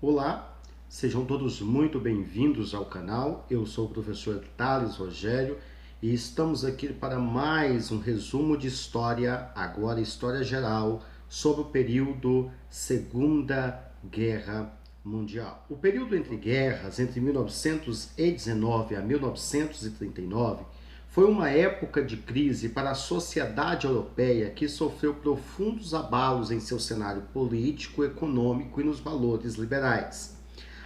Olá, sejam todos muito bem-vindos ao canal. Eu sou o professor Thales Rogério e estamos aqui para mais um resumo de história, agora história geral, sobre o período Segunda Guerra Mundial. O período entre guerras, entre 1919 a 1939, foi uma época de crise para a sociedade europeia que sofreu profundos abalos em seu cenário político, econômico e nos valores liberais.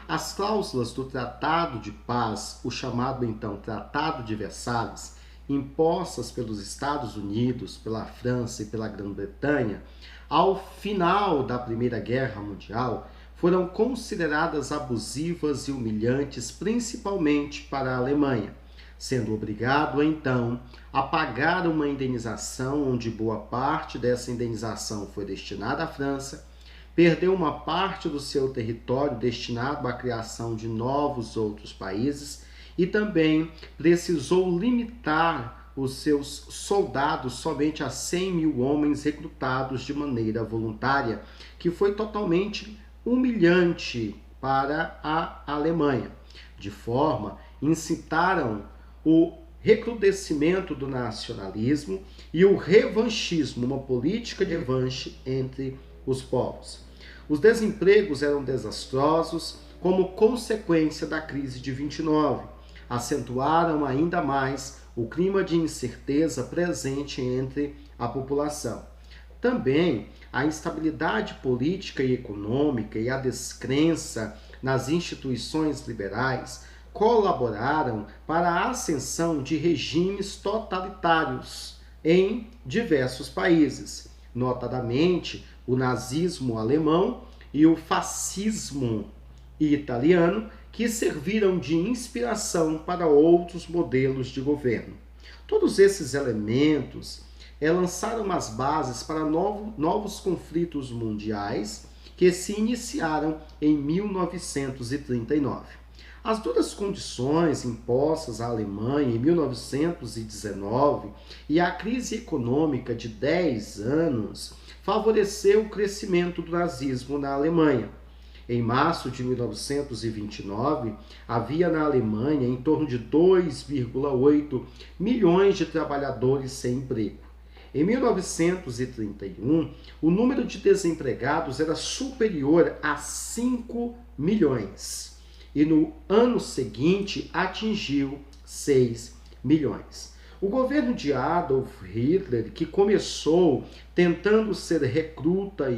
As cláusulas do Tratado de Paz, o chamado então Tratado de Versalhes, impostas pelos Estados Unidos, pela França e pela Grã-Bretanha, ao final da Primeira Guerra Mundial, foram consideradas abusivas e humilhantes, principalmente para a Alemanha, sendo obrigado, então, a pagar uma indenização, onde boa parte dessa indenização foi destinada à França, perdeu uma parte do seu território destinado à criação de novos outros países e também precisou limitar os seus soldados somente a 100 mil homens recrutados de maneira voluntária, que foi totalmente humilhante para a Alemanha. De forma, incitaram o recrudescimento do nacionalismo e o revanchismo, uma política de revanche entre os povos. Os desempregos eram desastrosos como consequência da crise de 29. Acentuaram ainda mais o clima de incerteza presente entre a população. Também a instabilidade política e econômica e a descrença nas instituições liberais colaboraram para a ascensão de regimes totalitários em diversos países, notadamente o nazismo alemão e o fascismo italiano, que serviram de inspiração para outros modelos de governo. Todos esses elementos lançaram as bases para novos conflitos mundiais que se iniciaram em 1939. As duras condições impostas à Alemanha em 1919 e a crise econômica de 10 anos favoreceu o crescimento do nazismo na Alemanha. Em março de 1929, havia na Alemanha em torno de 2,8 milhões de trabalhadores sem emprego. Em 1931, o número de desempregados era superior a 5 milhões. E no ano seguinte atingiu 6 milhões. O governo de Adolf Hitler, que começou tentando ser recruta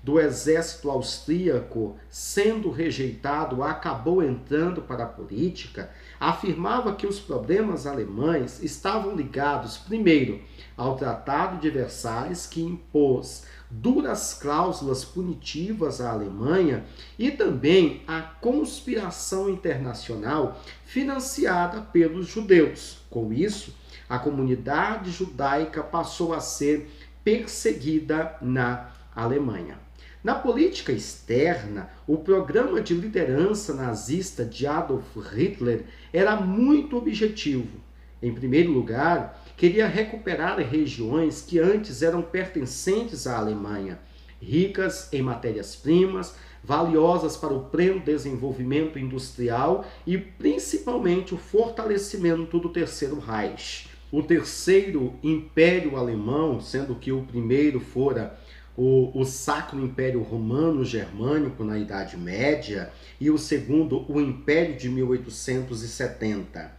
do exército austríaco, sendo rejeitado, acabou entrando para a política, afirmava que os problemas alemães estavam ligados, primeiro, ao Tratado de Versalhes, que impôs duras cláusulas punitivas à Alemanha, e também à conspiração internacional financiada pelos judeus. Com isso, a comunidade judaica passou a ser perseguida na Alemanha. Na política externa, o programa de liderança nazista de Adolf Hitler era muito objetivo. Em primeiro lugar, queria recuperar regiões que antes eram pertencentes à Alemanha, ricas em matérias-primas, valiosas para o pleno desenvolvimento industrial e principalmente o fortalecimento do Terceiro Reich. O Terceiro Império Alemão, sendo que o primeiro fora o Sacro Império Romano-Germânico na Idade Média e o segundo o Império de 1870.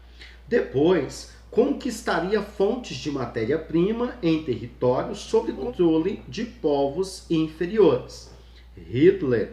Depois, conquistaria fontes de matéria-prima em territórios sob controle de povos inferiores. Hitler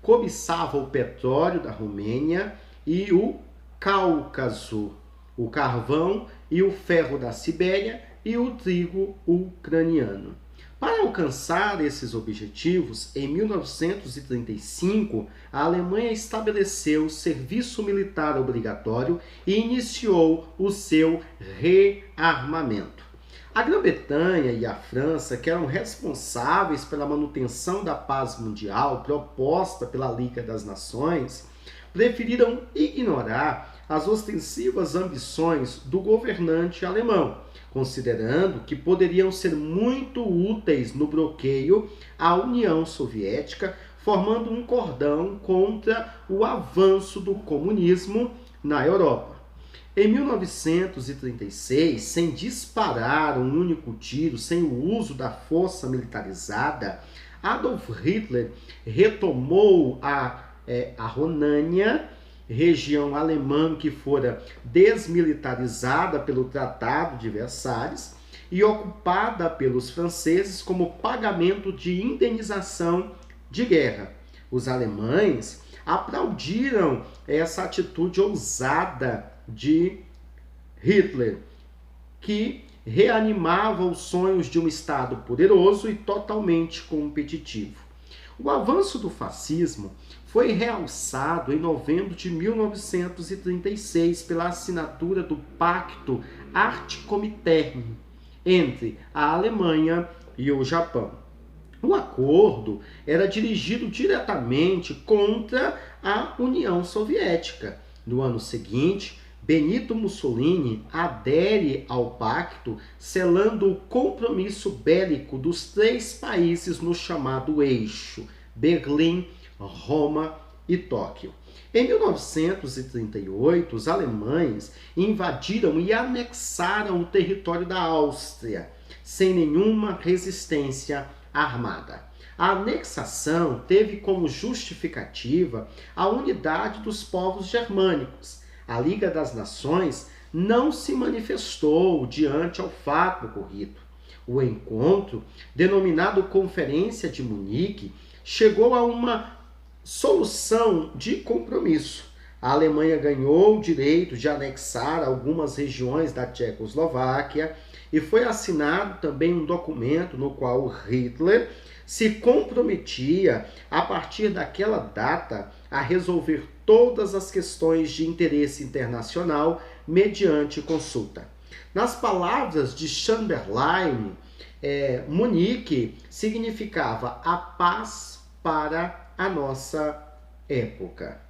cobiçava o petróleo da Romênia e o Cáucaso, o carvão e o ferro da Sibéria e o trigo ucraniano. Para alcançar esses objetivos, em 1935, a Alemanha estabeleceu o serviço militar obrigatório e iniciou o seu rearmamento. A Grã-Bretanha e a França, que eram responsáveis pela manutenção da paz mundial proposta pela Liga das Nações, preferiram ignorar as ostensivas ambições do governante alemão, considerando que poderiam ser muito úteis no bloqueio à União Soviética, formando um cordão contra o avanço do comunismo na Europa. Em 1936, sem disparar um único tiro, sem o uso da força militarizada, Adolf Hitler retomou a Rhônia, região alemã que fora desmilitarizada pelo Tratado de Versalhes e ocupada pelos franceses como pagamento de indenização de guerra. Os alemães aplaudiram essa atitude ousada de Hitler, que reanimava os sonhos de um Estado poderoso e totalmente competitivo. O avanço do fascismo foi realçado em novembro de 1936 pela assinatura do Pacto Ártico-Comintern entre a Alemanha e o Japão. O acordo era dirigido diretamente contra a União Soviética. No ano seguinte, Benito Mussolini adere ao pacto, selando o compromisso bélico dos três países no chamado Eixo: Berlim, Roma e Tóquio. Em 1938, os alemães invadiram e anexaram o território da Áustria, sem nenhuma resistência armada. A anexação teve como justificativa a unidade dos povos germânicos. A Liga das Nações não se manifestou diante ao fato ocorrido. O encontro, denominado Conferência de Munique, chegou a uma solução de compromisso. A Alemanha ganhou o direito de anexar algumas regiões da Tchecoslováquia e foi assinado também um documento no qual Hitler se comprometia, a partir daquela data, a resolver todas as questões de interesse internacional mediante consulta. Nas palavras de Chamberlain, Munique significava a paz para a nossa época.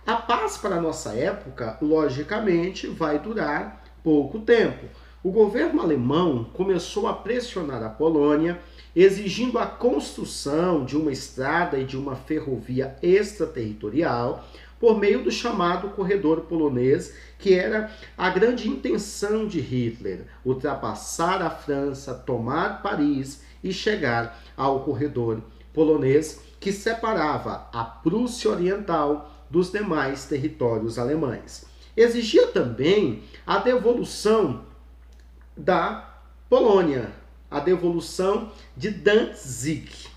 A paz para a nossa época, logicamente, vai durar pouco tempo. O governo alemão começou a pressionar a Polônia, exigindo a construção de uma estrada e de uma ferrovia extraterritorial por meio do chamado Corredor Polonês, que era a grande intenção de Hitler: ultrapassar a França, tomar Paris e chegar ao Corredor Polonês, que separava a Prússia Oriental dos demais territórios alemães. Exigia também a devolução da Polônia, a devolução de Danzig,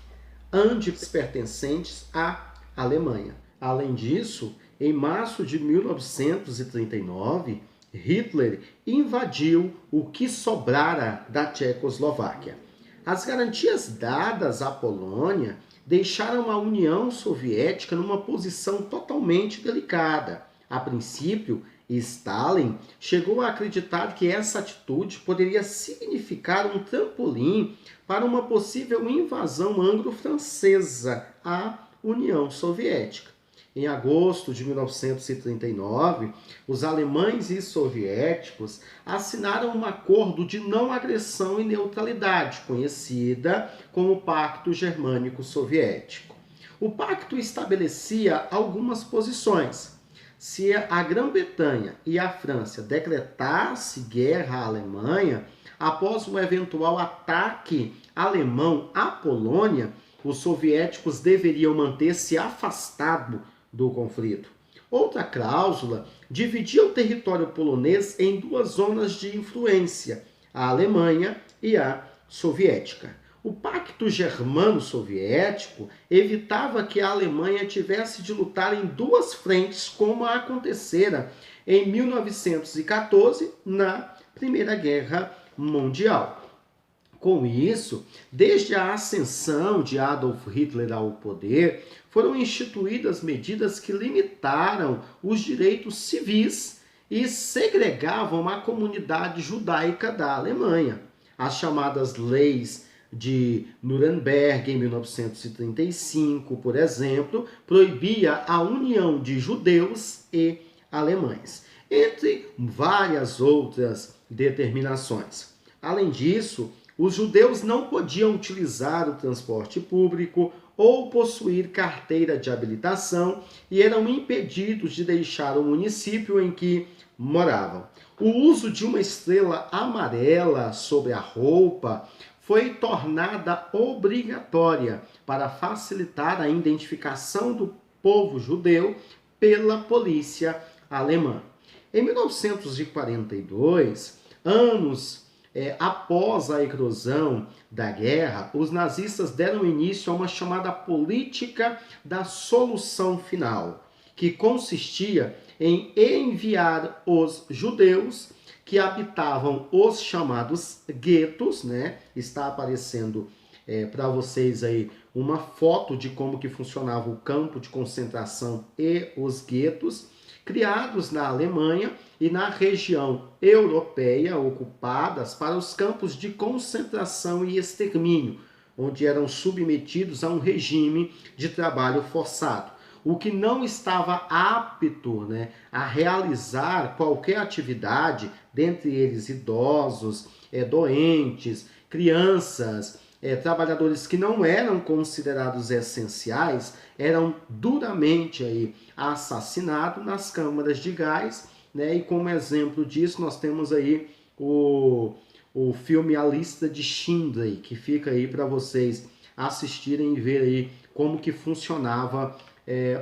ambos pertencentes à Alemanha. Além disso, em março de 1939, Hitler invadiu o que sobrara da Tchecoslováquia. As garantias dadas à Polônia deixaram a União Soviética numa posição totalmente delicada. A princípio, Stalin chegou a acreditar que essa atitude poderia significar um trampolim para uma possível invasão anglo-francesa à União Soviética. Em agosto de 1939, os alemães e soviéticos assinaram um acordo de não agressão e neutralidade, conhecida como Pacto Germânico-Soviético. O pacto estabelecia algumas posições. Se a Grã-Bretanha e a França decretassem guerra à Alemanha, após um eventual ataque alemão à Polônia, os soviéticos deveriam manter-se afastados do conflito. Outra cláusula dividia o território polonês em duas zonas de influência, a Alemanha e a soviética. O Pacto Germano-Soviético evitava que a Alemanha tivesse de lutar em duas frentes, como acontecera em 1914, na Primeira Guerra Mundial. Com isso, desde a ascensão de Adolf Hitler ao poder, foram instituídas medidas que limitaram os direitos civis e segregavam a comunidade judaica da Alemanha. As chamadas leis de Nuremberg, em 1935, por exemplo, proibia a união de judeus e alemães, entre várias outras determinações. Além disso, os judeus não podiam utilizar o transporte público ou possuir carteira de habilitação e eram impedidos de deixar o município em que moravam. O uso de uma estrela amarela sobre a roupa foi tornada obrigatória para facilitar a identificação do povo judeu pela polícia alemã. Em 1942, anos após a eclosão da guerra, os nazistas deram início a uma chamada política da solução final, que consistia em enviar os judeus que habitavam os chamados guetos, né? Está aparecendo para vocês aí uma foto de como que funcionava o campo de concentração e os guetos, criados na Alemanha e na região europeia ocupadas para os campos de concentração e extermínio, onde eram submetidos a um regime de trabalho forçado, o que não estava apto, né, a realizar qualquer atividade, dentre eles idosos, doentes, crianças, trabalhadores que não eram considerados essenciais, eram duramente aí assassinados nas câmaras de gás, né? E como exemplo disso nós temos aí o filme A Lista de Schindler, que fica aí para vocês assistirem e ver aí como que funcionava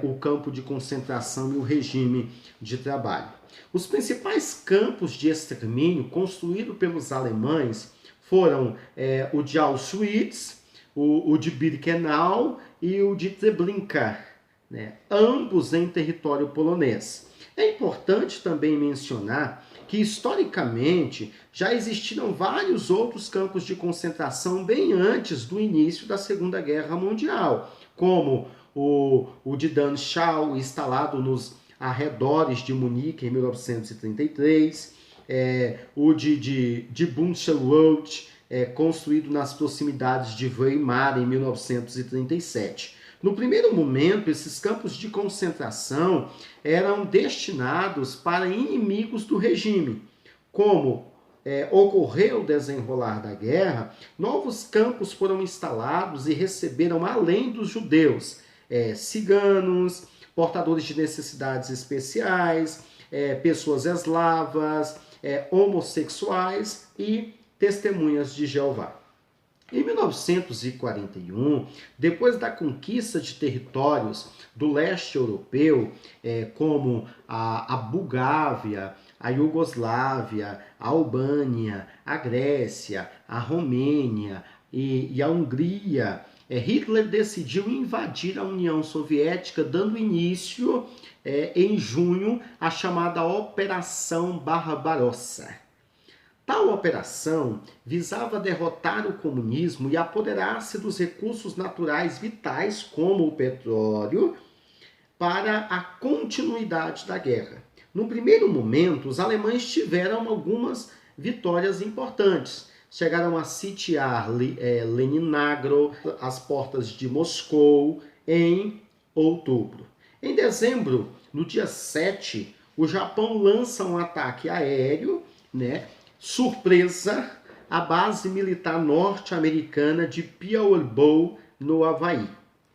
o campo de concentração e o regime de trabalho. Os principais campos de extermínio construídos pelos alemães foram o de Auschwitz, o de Birkenau e o de Treblinka, né? Ambos em território polonês. É importante também mencionar que, historicamente, já existiram vários outros campos de concentração bem antes do início da Segunda Guerra Mundial, como o de Dachau, instalado nos arredores de Munique em 1933, o de Buchenwald, construído nas proximidades de Weimar em 1937. No primeiro momento, esses campos de concentração eram destinados para inimigos do regime. Como ocorreu o desenrolar da guerra, novos campos foram instalados e receberam, além dos judeus, ciganos, portadores de necessidades especiais, pessoas eslavas, homossexuais e testemunhas de Jeová. Em 1941, depois da conquista de territórios do leste europeu, como a Bulgária, a Iugoslávia, a Albânia, a Grécia, a Romênia e a Hungria, Hitler decidiu invadir a União Soviética, dando início em junho à chamada Operação Barbarossa. Tal operação visava derrotar o comunismo e apoderar-se dos recursos naturais vitais, como o petróleo, para a continuidade da guerra. No primeiro momento, os alemães tiveram algumas vitórias importantes. Chegaram a sitiar Leningrado, as portas de Moscou, em outubro. Em dezembro, no dia 7, o Japão lança um ataque aéreo, né, surpresa, à base militar norte-americana de Pearl Harbor, no Havaí,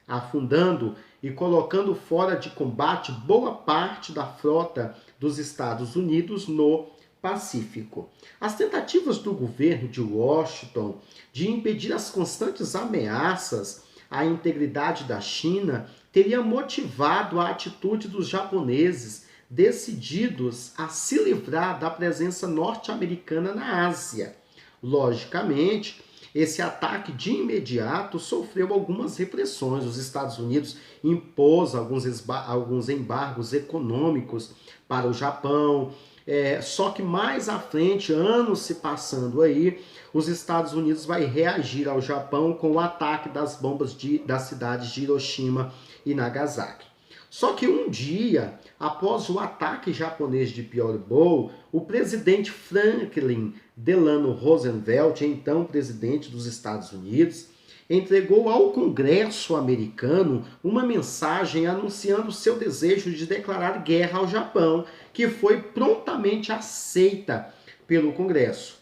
afundando e colocando fora de combate boa parte da frota dos Estados Unidos no Pacífico. As tentativas do governo de Washington de impedir as constantes ameaças à integridade da China teria motivado a atitude dos japoneses decididos a se livrar da presença norte-americana na Ásia. Logicamente, esse ataque de imediato sofreu algumas repressões. Os Estados Unidos impôs alguns embargos econômicos para o Japão. Só que mais à frente, anos se passando aí, os Estados Unidos vai reagir ao Japão com o ataque das bombas das cidades de Hiroshima e Nagasaki. Só que um dia, após o ataque japonês de Pearl Harbor, o presidente Franklin Delano Roosevelt, então presidente dos Estados Unidos, entregou ao Congresso americano uma mensagem anunciando seu desejo de declarar guerra ao Japão, que foi prontamente aceita pelo Congresso.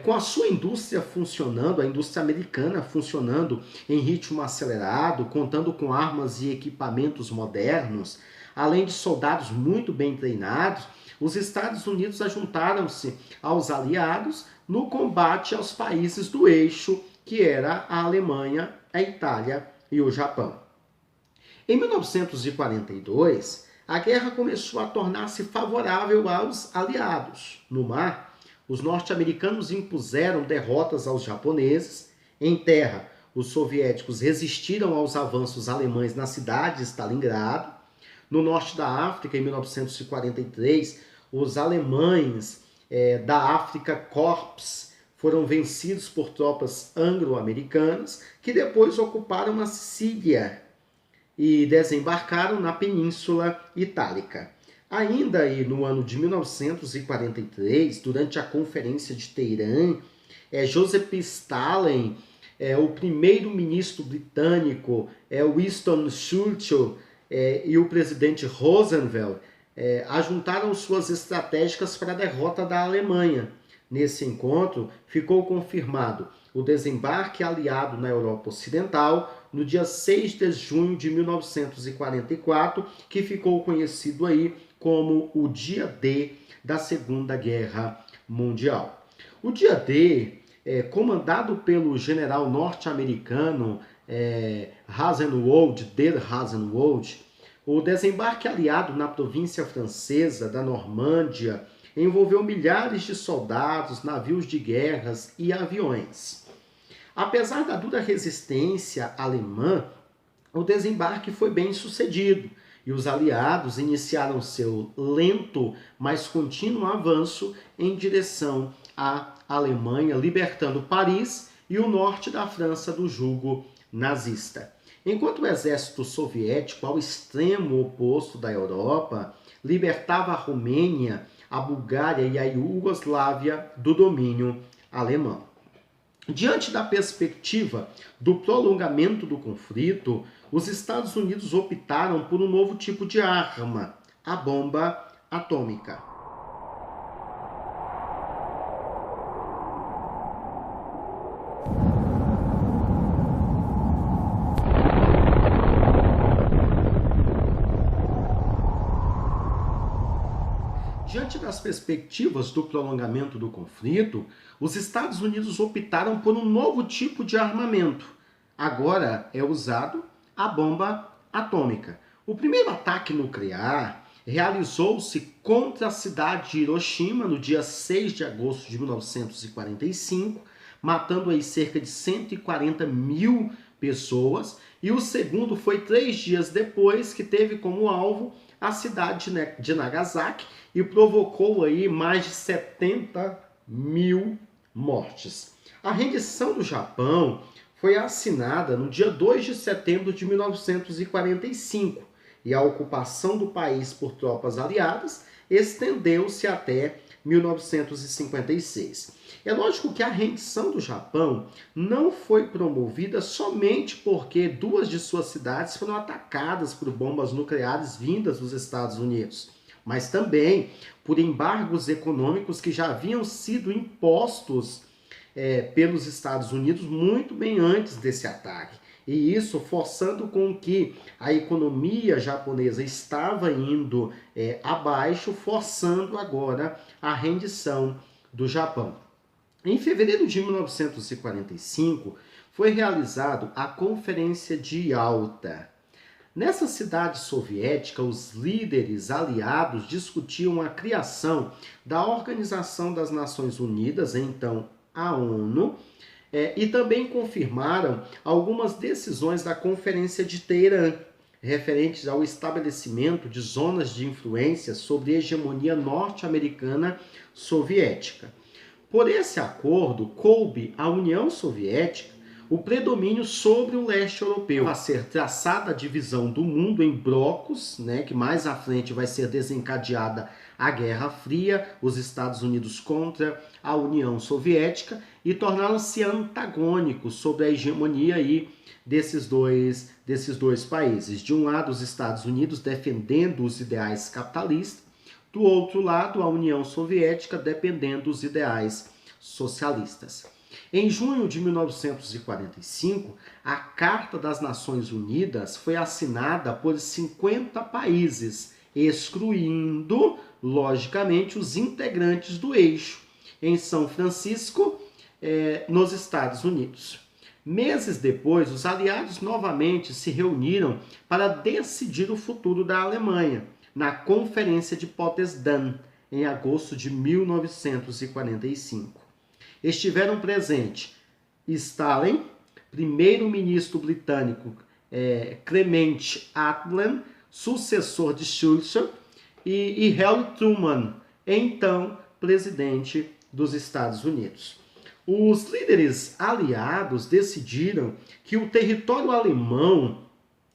com a sua indústria funcionando, a indústria americana funcionando em ritmo acelerado, contando com armas e equipamentos modernos, além de soldados muito bem treinados, os Estados Unidos ajuntaram-se aos aliados no combate aos países do eixo, que era a Alemanha, a Itália e o Japão. Em 1942, a guerra começou a tornar-se favorável aos aliados. No mar, os norte-americanos impuseram derrotas aos japoneses. Em terra, os soviéticos resistiram aos avanços alemães na cidade de Stalingrado. No norte da África, em 1943, os alemães da Afrika Korps foram vencidos por tropas anglo-americanas, que depois ocuparam a Sicília e desembarcaram na Península Itálica. Ainda aí no ano de 1943, durante a Conferência de Teherã, Joseph Stalin, o primeiro-ministro britânico, Winston Churchill e o presidente Roosevelt ajuntaram suas estratégicas para a derrota da Alemanha. Nesse encontro, ficou confirmado o desembarque aliado na Europa Ocidental no dia 6 de junho de 1944, que ficou conhecido aí como o Dia D da Segunda Guerra Mundial. O Dia D, comandado pelo general norte-americano Hazenwold, o desembarque aliado na província francesa da Normândia envolveu milhares de soldados, navios de guerras e aviões. Apesar da dura resistência alemã, o desembarque foi bem sucedido e os aliados iniciaram seu lento, mas contínuo avanço em direção à Alemanha, libertando Paris e o norte da França do jugo nazista. Enquanto o exército soviético, ao extremo oposto da Europa, libertava a Romênia, a Bulgária e a Iugoslávia do domínio alemão. Diante da perspectiva do prolongamento do conflito, os Estados Unidos optaram por um novo tipo de arma, a bomba atômica. Diante das perspectivas do prolongamento do conflito, os Estados Unidos optaram por um novo tipo de armamento. Agora é usado a bomba atômica. O primeiro ataque nuclear realizou-se contra a cidade de Hiroshima no dia 6 de agosto de 1945, matando aí cerca de 140 mil pessoas, e o segundo foi 3 dias depois, que teve como alvo a cidade de Nagasaki e provocou aí mais de 70 mil mortes. A rendição do Japão foi assinada no dia 2 de setembro de 1945 e a ocupação do país por tropas aliadas estendeu-se até 1956. É lógico que a rendição do Japão não foi promovida somente porque 2 de suas cidades foram atacadas por bombas nucleares vindas dos Estados Unidos, mas também por embargos econômicos que já haviam sido impostos pelos Estados Unidos muito bem antes desse ataque. E isso forçando com que a economia japonesa estava indo abaixo, forçando agora a rendição do Japão. Em fevereiro de 1945, foi realizada a Conferência de Yalta. Nessa cidade soviética, os líderes aliados discutiam a criação da Organização das Nações Unidas, então a ONU, e também confirmaram algumas decisões da Conferência de Teherã, referentes ao estabelecimento de zonas de influência sobre a hegemonia norte-americana soviética. Por esse acordo, coube à União Soviética o predomínio sobre o leste europeu, a ser traçada a divisão do mundo em blocos, que mais à frente vai ser desencadeada a Guerra Fria, os Estados Unidos contra a União Soviética, e tornaram-se antagônicos sobre a hegemonia aí desses dois países. De um lado, os Estados Unidos defendendo os ideais capitalistas, do outro lado, a União Soviética defendendo os ideais socialistas. Em junho de 1945, a Carta das Nações Unidas foi assinada por 50 países, excluindo, logicamente, os integrantes do eixo, em São Francisco, nos Estados Unidos. Meses depois, os aliados novamente se reuniram para decidir o futuro da Alemanha, na Conferência de Potsdam, em agosto de 1945. Estiveram presentes Stalin, primeiro-ministro britânico Clement Attlee, sucessor de Churchill, e Harry Truman, então presidente dos Estados Unidos. Os líderes aliados decidiram que o território alemão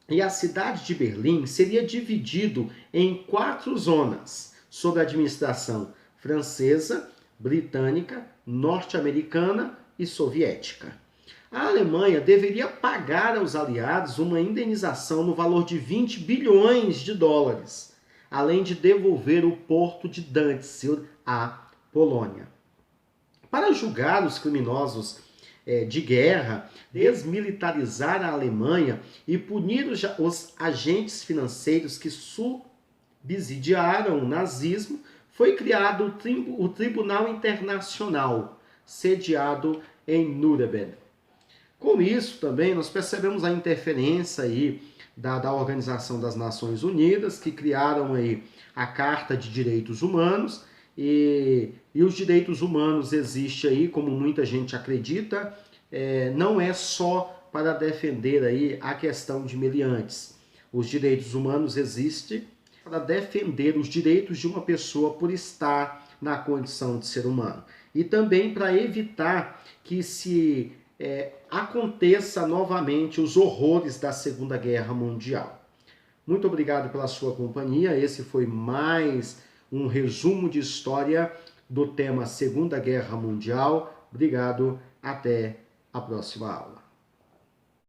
e a cidade de Berlim seria dividido em 4 zonas, sob a administração francesa, britânica, norte-americana e soviética. A Alemanha deveria pagar aos aliados uma indenização no valor de 20 bilhões de dólares, além de devolver o porto de Danzig à Polônia. Para julgar os criminosos de guerra, desmilitarizar a Alemanha e punir os agentes financeiros que subsidiaram o nazismo, foi criado o Tribunal Internacional, sediado em Nuremberg. Com isso também nós percebemos a interferência aí da Organização das Nações Unidas, que criaram aí a Carta de Direitos Humanos, e os direitos humanos existem aí, como muita gente acredita, não é só para defender aí a questão de meliantes. Os direitos humanos existem para defender os direitos de uma pessoa por estar na condição de ser humano. E também para evitar que se aconteça novamente os horrores da Segunda Guerra Mundial. Muito obrigado pela sua companhia. Esse foi mais um resumo de história do tema Segunda Guerra Mundial. Obrigado, até a próxima aula.